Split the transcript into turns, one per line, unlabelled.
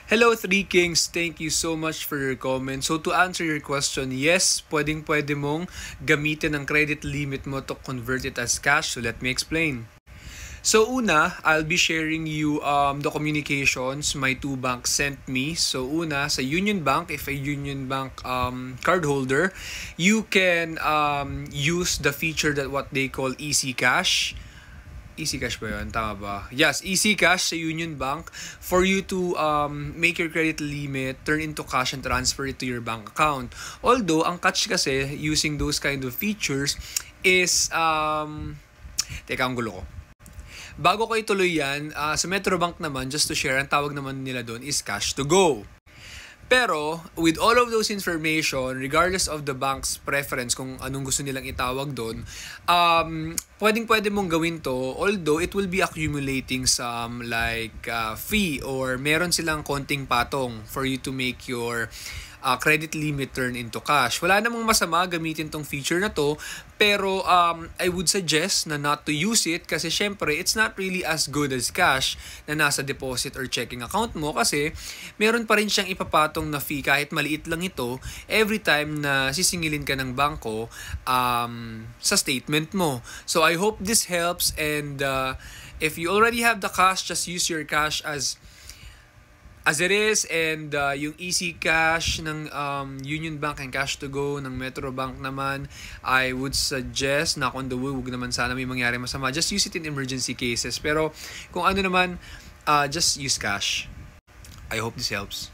Hello, Three Kings. Thank you so much for your comment. So to answer your question, yes, pwedeng-pwede mong gamitin ang credit limit mo to convert it as cash. So let me explain. So una, I'll be sharing you the communications my two banks sent me. So una, sa Union Bank, if a Union Bank cardholder, you can use the feature that what they call Easy Cash. Easy Cash ba yun? Tama ba? Yes, Easy Cash sa Union Bank for you to make your credit limit turn into cash and transfer it to your bank account. Although, ang catch kasi using those kind of features is, teka, ang gulo ko. Bago ko ituloy yan, sa Metrobank naman, just to share, ang tawag naman nila doon is Cash to Go. Pero, with all of those information, regardless of the bank's preference kung anong gusto nilang itawag doon, pwedeng-pwede mong gawin to, although it will be accumulating some like fee or meron silang konting patong for you to make your credit limit turn into cash. Wala namang masama gamitin tong feature na to, pero I would suggest na not to use it kasi syempre it's not really as good as cash na nasa deposit or checking account mo kasi meron pa rin siyang ipapatong na fee kahit maliit lang ito every time na sisingilin ka ng bangko sa statement mo. So I hope this helps, and if you already have the cash, just use your cash as it is, and yung Easy Cash ng Union Bank and Cash to Go ng Metro Bank naman, I would suggest, knock on the wood, huwag naman sana may mangyari masama, just use it in emergency cases. Pero kung ano naman, just use cash. I hope this helps.